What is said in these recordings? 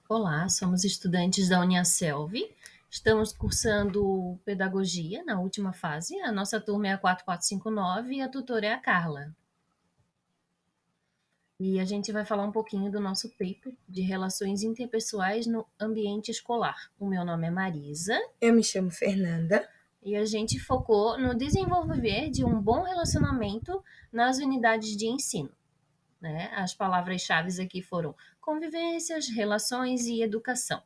Olá, somos estudantes da Uniaselv. Estamos cursando pedagogia na última fase. A nossa turma é a 4459 e a tutora é a Carla. E a gente vai falar um pouquinho do nosso paper de relações interpessoais no ambiente escolar. O meu nome é Marisa. Eu me chamo Fernanda. E a gente focou no desenvolver de um bom relacionamento nas unidades de ensino. Né? As palavras-chave aqui foram convivências, relações e educação.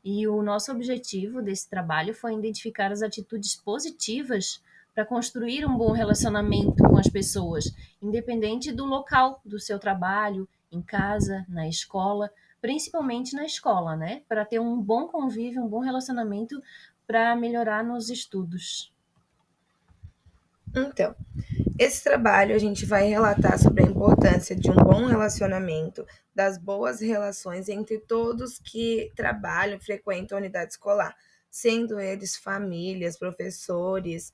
E o nosso objetivo desse trabalho foi identificar as atitudes positivas para construir um bom relacionamento com as pessoas, independente do local do seu trabalho, em casa, na escola, principalmente na escola, né? Para ter um bom convívio, um bom relacionamento para melhorar nos estudos. Então, esse trabalho a gente vai relatar sobre a importância de um bom relacionamento, das boas relações entre todos que trabalham, frequentam a unidade escolar, sendo eles famílias, professores,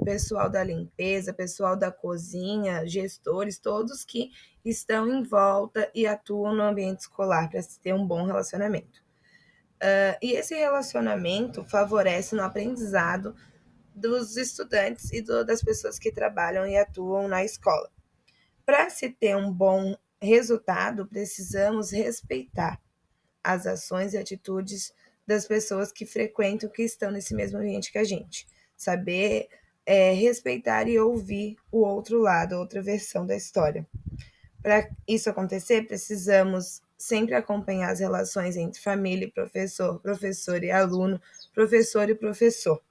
pessoal da limpeza, pessoal da cozinha, gestores, todos que estão em volta e atuam no ambiente escolar para se ter um bom relacionamento. E esse relacionamento favorece no aprendizado dos estudantes e das pessoas que trabalham e atuam na escola. Para se ter um bom resultado, precisamos respeitar as ações e atitudes das pessoas que frequentam, que estão nesse mesmo ambiente que a gente. Saber respeitar e ouvir o outro lado, a outra versão da história. Para isso acontecer, precisamos sempre acompanhar as relações entre família e professor, professor e aluno, professor e professor,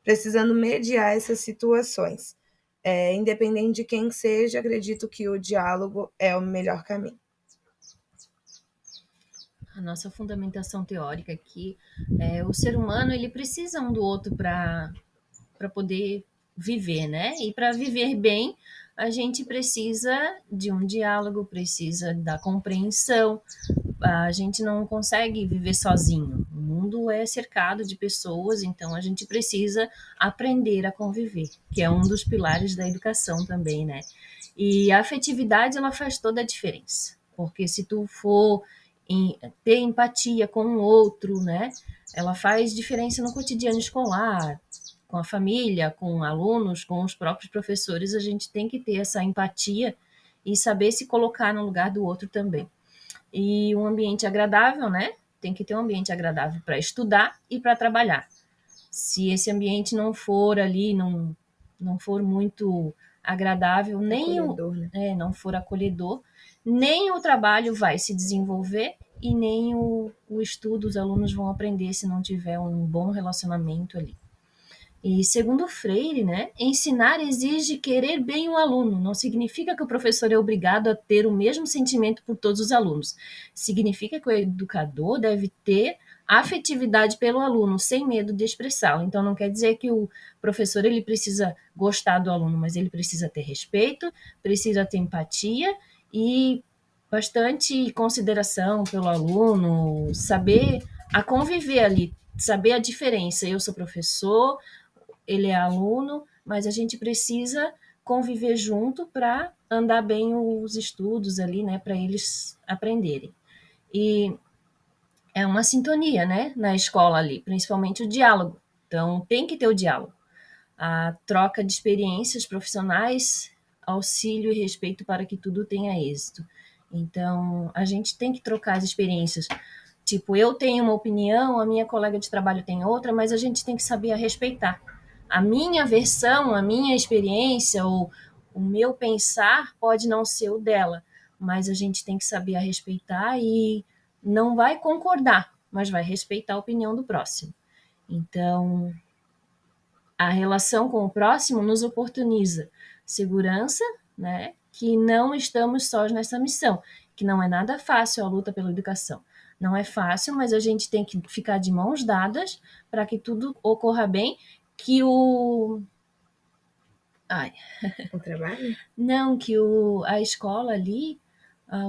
precisando mediar essas situações. Independente de quem seja, acredito que o diálogo é o melhor caminho. A nossa fundamentação teórica aqui é o ser humano ele precisa um do outro para poder viver, né? E para viver bem, a gente precisa de um diálogo, precisa da compreensão. A gente não consegue viver sozinho. O mundo é cercado de pessoas, então a gente precisa aprender a conviver, que é um dos pilares da educação também, né? E a afetividade ela faz toda a diferença, porque se tu for ter empatia com o outro, né? Ela faz diferença no cotidiano escolar, com a família, com alunos, com os próprios professores. A gente tem que ter essa empatia e saber se colocar no lugar do outro também. E um ambiente agradável, né? Tem que ter um ambiente agradável para estudar e para trabalhar. Se esse ambiente não for ali, não for muito agradável, nem Acolhedor, né? não for acolhedor, nem o trabalho vai se desenvolver e nem o estudo, os alunos vão aprender se não tiver um bom relacionamento ali. E segundo Freire, né, ensinar exige querer bem o aluno. Não significa que o professor é obrigado a ter o mesmo sentimento por todos os alunos. Significa que o educador deve ter afetividade pelo aluno, sem medo de expressá-lo. Então não quer dizer que o professor ele precisa gostar do aluno, mas ele precisa ter respeito, precisa ter empatia e bastante consideração pelo aluno, saber a conviver ali, saber a diferença. Eu sou professor, ele é aluno, mas a gente precisa conviver junto para andar bem os estudos ali, né, para eles aprenderem. E é uma sintonia, né, na escola ali, principalmente o diálogo. Então, tem que ter o diálogo. A troca de experiências profissionais, auxílio e respeito para que tudo tenha êxito. Então, a gente tem que trocar as experiências. Tipo, eu tenho uma opinião, a minha colega de trabalho tem outra, mas a gente tem que saber a respeitar. A minha versão, a minha experiência, ou o meu pensar pode não ser o dela, mas a gente tem que saber a respeitar e não vai concordar, mas vai respeitar a opinião do próximo. Então, a relação com o próximo nos oportuniza segurança, né? Que não estamos sós nessa missão, que não é nada fácil a luta pela educação. Não é fácil, mas a gente tem que ficar de mãos dadas para que tudo ocorra bem, que o ai, O trabalho? não, que a escola ali,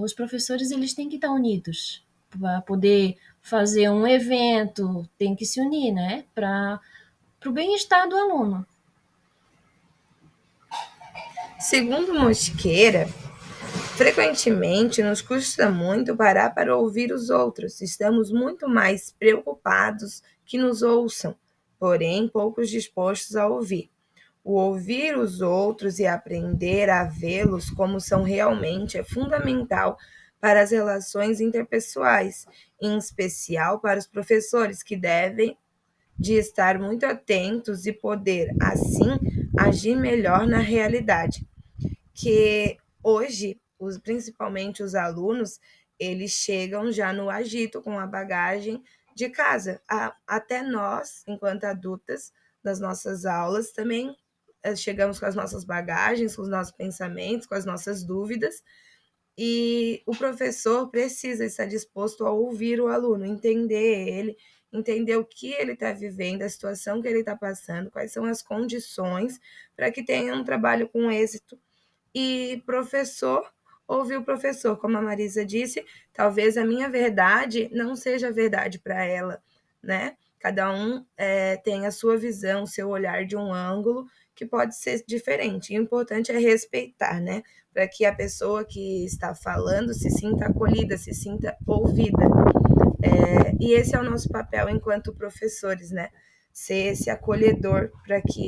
os professores eles têm que estar unidos para poder fazer um evento, tem que se unir, né? Para o bem-estar do aluno. Segundo Mosqueira, Frequentemente, nos custa muito parar para ouvir os outros. Estamos muito mais preocupados que nos ouçam, porém poucos dispostos a ouvir. O ouvir os outros e aprender a vê-los como são realmente é fundamental para as relações interpessoais, em especial para os professores, que devem de estar muito atentos e poder, assim, agir melhor na realidade. Que hoje, principalmente os alunos, eles chegam já no agito, com a bagagem de casa. Até nós, enquanto adultas, nas nossas aulas, também chegamos com as nossas bagagens, com os nossos pensamentos, com as nossas dúvidas, e o professor precisa estar disposto a ouvir o aluno, entender ele, entender o que ele está vivendo, a situação que ele está passando, quais são as condições para que tenha um trabalho com êxito. E professor, ouvir o professor, como a Marisa disse, talvez a minha verdade não seja verdade para ela, né? Cada um tem a sua visão, o seu olhar de um ângulo que pode ser diferente. E o importante é respeitar, né? Para que a pessoa que está falando se sinta acolhida, se sinta ouvida. E esse é o nosso papel enquanto professores, né? Ser esse acolhedor para que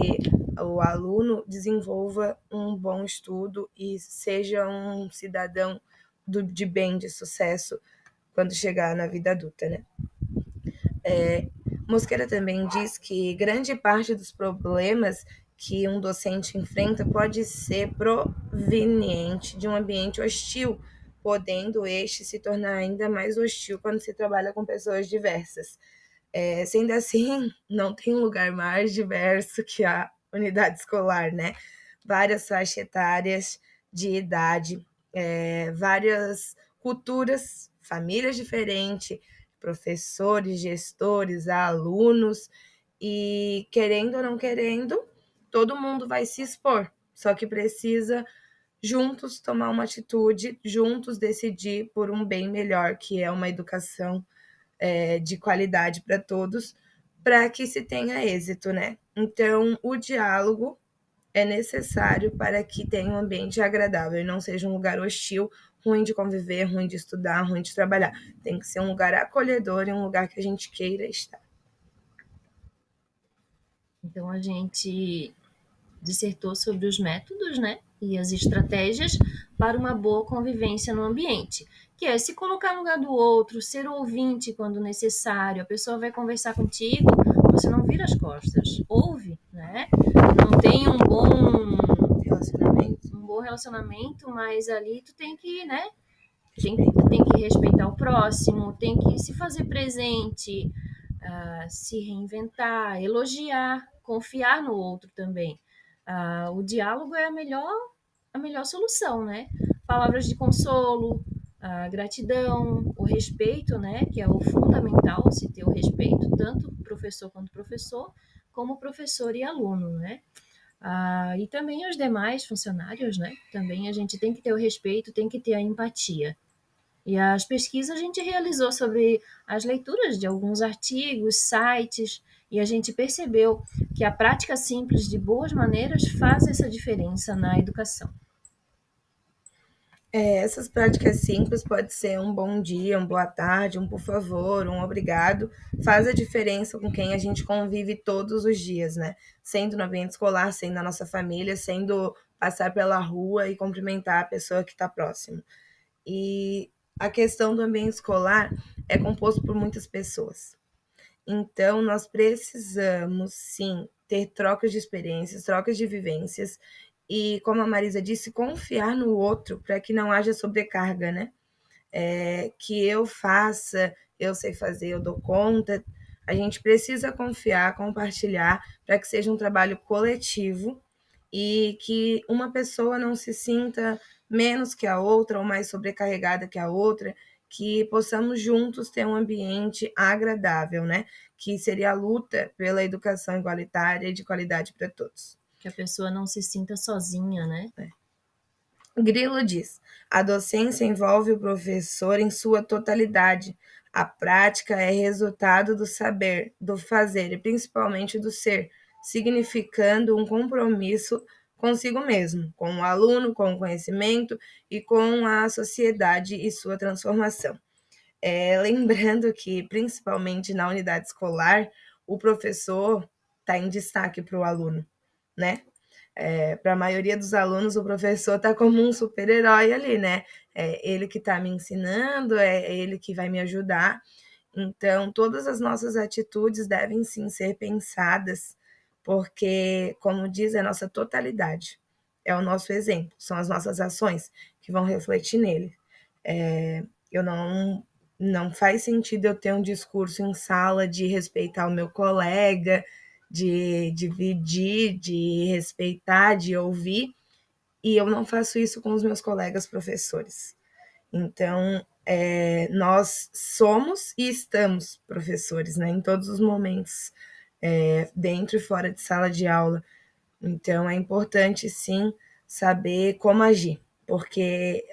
o aluno desenvolva um bom estudo e seja um cidadão de bem, de sucesso, quando chegar na vida adulta, né? Mosqueira também diz que grande parte dos problemas que um docente enfrenta pode ser proveniente de um ambiente hostil, podendo este se tornar ainda mais hostil quando se trabalha com pessoas diversas. Sendo assim, não tem um lugar mais diverso que a unidade escolar, né? Várias faixas etárias de idade, várias culturas, famílias diferentes, professores, gestores, alunos, e querendo ou não querendo, todo mundo vai se expor, só que precisa juntos tomar uma atitude, juntos decidir por um bem melhor, que é uma educação de qualidade para todos, para que se tenha êxito, né? Então, o diálogo é necessário para que tenha um ambiente agradável e não seja um lugar hostil, ruim de conviver, ruim de estudar, ruim de trabalhar. Tem que ser um lugar acolhedor e um lugar que a gente queira estar. Então, a gente dissertou sobre os métodos, né, e as estratégias para uma boa convivência no ambiente, que é se colocar no lugar do outro, ser ouvinte quando necessário. A pessoa vai conversar contigo, você não vira as costas, ouve, né? Não tem um bom relacionamento, mas ali tu tem que, né? Tem que respeitar o próximo, tem que se fazer presente, se reinventar, elogiar, confiar no outro também. O diálogo é a melhor solução, né? Palavras de consolo, a gratidão, o respeito, né? Que é o fundamental, se ter o respeito, tanto professor quanto professor, como professor e aluno, né? E também os demais funcionários, né? Também a gente tem que ter o respeito, tem que ter a empatia. E as pesquisas a gente realizou sobre as leituras de alguns artigos, sites, e a gente percebeu que a prática simples de boas maneiras faz essa diferença na educação. Essas práticas simples pode ser um bom dia, uma boa tarde, um por favor, um obrigado, faz a diferença com quem a gente convive todos os dias, né? Sendo no ambiente escolar, sendo na nossa família, sendo passar pela rua e cumprimentar a pessoa que está próximo. E a questão do ambiente escolar é composto por muitas pessoas. Então, nós precisamos, sim, ter trocas de experiências, trocas de vivências e, como a Marisa disse, confiar no outro para que não haja sobrecarga, né? Que eu faça, eu sei fazer, eu dou conta. A gente precisa confiar, compartilhar para que seja um trabalho coletivo e que uma pessoa não se sinta menos que a outra ou mais sobrecarregada que a outra, que possamos juntos ter um ambiente agradável, né? Que seria a luta pela educação igualitária e de qualidade para todos. Que a pessoa não se sinta sozinha, né? Grilo diz: a docência envolve o professor em sua totalidade. A prática é resultado do saber, do fazer e principalmente do ser, significando um compromisso consigo mesmo, com o aluno, com o conhecimento e com a sociedade e sua transformação. Lembrando que, principalmente na unidade escolar, o professor está em destaque para o aluno, né? Para a maioria dos alunos, o professor está como um super-herói ali, né? É ele que está me ensinando, é ele que vai me ajudar. Então, todas as nossas atitudes devem sim ser pensadas, porque, como diz, é a nossa totalidade, é o nosso exemplo, são as nossas ações que vão refletir nele. Eu não faz sentido eu ter um discurso em sala de respeitar o meu colega, de dividir, de respeitar, de ouvir, e eu não faço isso com os meus colegas professores. Então, nós somos e estamos professores, né, em todos os momentos, dentro e fora de sala de aula. Então, é importante, sim, saber como agir, porque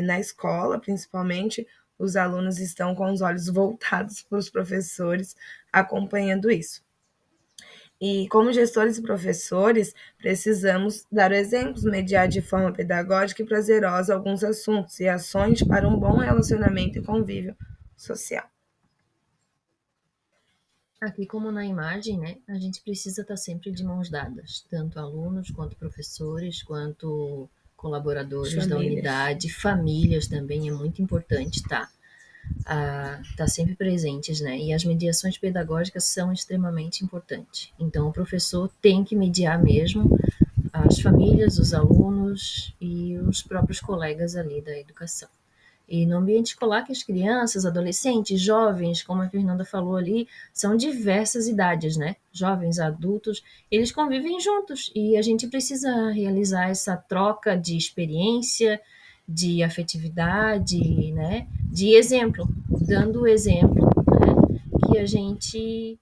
na escola, principalmente, os alunos estão com os olhos voltados para os professores, acompanhando isso. E, como gestores e professores, precisamos dar exemplos, mediar de forma pedagógica e prazerosa alguns assuntos e ações para um bom relacionamento e convívio social. Aqui, como na imagem, né, a gente precisa estar sempre de mãos dadas, tanto alunos, quanto professores, quanto colaboradores da unidade, famílias também é muito importante tá sempre presentes, né? E as mediações pedagógicas são extremamente importantes. Então, o professor tem que mediar mesmo as famílias, os alunos e os próprios colegas ali da educação. E no ambiente escolar, que as crianças, adolescentes, jovens, como a Fernanda falou ali, são diversas idades, né? Jovens, adultos, eles convivem juntos e a gente precisa realizar essa troca de experiência, de afetividade, né? De exemplo, dando o exemplo, né? Que a gente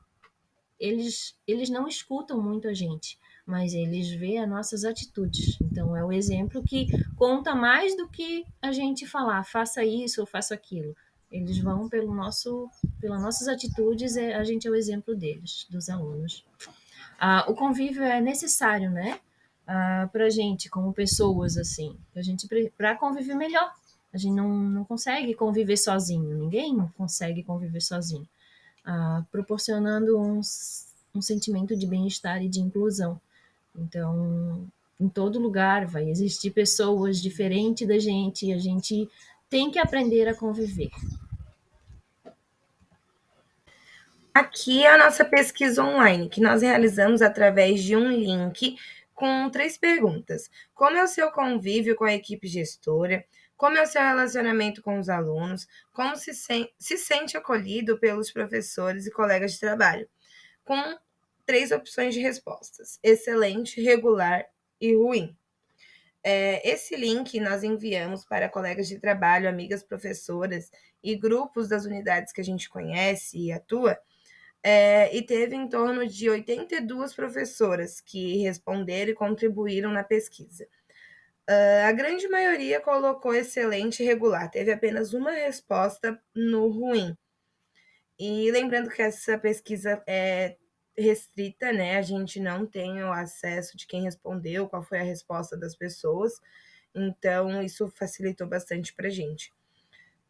eles não escutam muito a gente, mas eles veem as nossas atitudes. Então, é o exemplo que conta mais do que a gente falar, faça isso ou faça aquilo. Eles vão pelas nossas atitudes, a gente é o exemplo deles, dos alunos. O convívio é necessário, né? Para a gente, como pessoas, assim, para conviver melhor. A gente não consegue conviver sozinho, ninguém consegue conviver sozinho. Proporcionando um sentimento de bem-estar e de inclusão. Então, em todo lugar vai existir pessoas diferentes da gente e a gente tem que aprender a conviver. Aqui é a nossa pesquisa online, que nós realizamos através de um link com 3 perguntas. Como é o seu convívio com a equipe gestora? Como é o seu relacionamento com os alunos? Como se sente acolhido pelos professores e colegas de trabalho? Com 3 opções de respostas: excelente, regular e ruim. Esse link nós enviamos para colegas de trabalho, amigas professoras e grupos das unidades que a gente conhece e atua, e teve em torno de 82 professoras que responderam e contribuíram na pesquisa. A grande maioria colocou excelente e regular, teve apenas uma resposta no ruim. E lembrando que essa pesquisa é restrita, né? A gente não tem o acesso de quem respondeu, qual foi a resposta das pessoas, então isso facilitou bastante para a gente.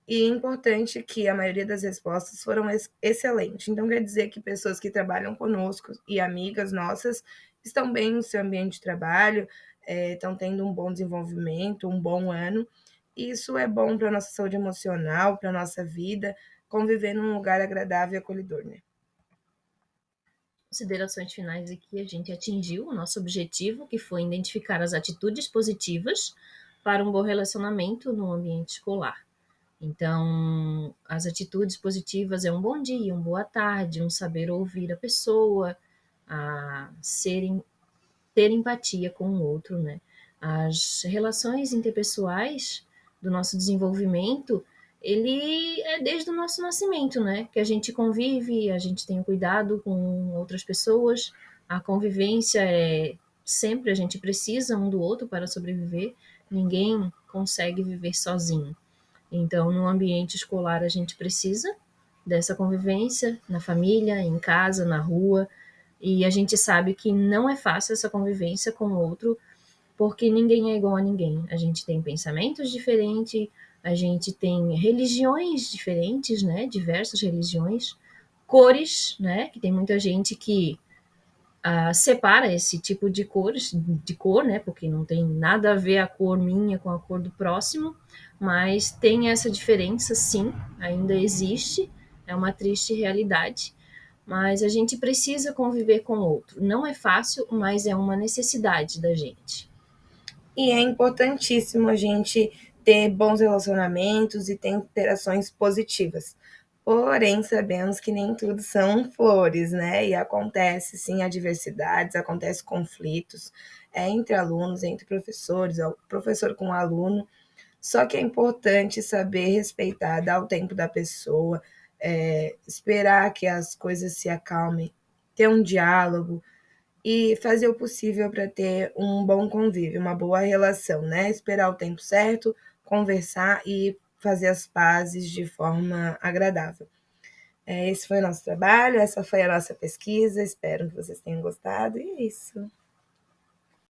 E é importante que a maioria das respostas foram excelentes. Então, quer dizer que pessoas que trabalham conosco e amigas nossas estão bem no seu ambiente de trabalho, estão tendo um bom desenvolvimento, um bom ano. Isso é bom para a nossa saúde emocional, para a nossa vida, conviver num lugar agradável e acolhedor, né? Considerações finais aqui, a gente atingiu o nosso objetivo, que foi identificar as atitudes positivas para um bom relacionamento no ambiente escolar. Então, as atitudes positivas é um bom dia, uma boa tarde, um saber ouvir a pessoa, ter empatia com o outro, né? As relações interpessoais do nosso desenvolvimento, ele é desde o nosso nascimento, né? Que a gente convive, a gente tem cuidado com outras pessoas, a convivência sempre a gente precisa um do outro para sobreviver, ninguém consegue viver sozinho. Então, no ambiente escolar, a gente precisa dessa convivência, na família, em casa, na rua, e a gente sabe que não é fácil essa convivência com o outro, porque ninguém é igual a ninguém. A gente tem pensamentos diferentes, a gente tem religiões diferentes, né? Diversas religiões, cores, né? Que tem muita gente que separa esse tipo de cores, de cor, né? Porque não tem nada a ver a cor minha com a cor do próximo, mas tem essa diferença, sim, ainda existe, é uma triste realidade. Mas a gente precisa conviver com o outro. Não é fácil, mas é uma necessidade da gente. E é importantíssimo a gente ter bons relacionamentos e ter interações positivas. Porém, sabemos que nem tudo são flores, né? E acontece sim adversidades, acontece conflitos entre alunos, entre professores, professor com aluno. Só que é importante saber respeitar, dar o tempo da pessoa, esperar que as coisas se acalmem, ter um diálogo, e fazer o possível para ter um bom convívio, uma boa relação, né? Esperar o tempo certo, conversar e fazer as pazes de forma agradável. Esse foi o nosso trabalho, essa foi a nossa pesquisa. Espero que vocês tenham gostado e é isso.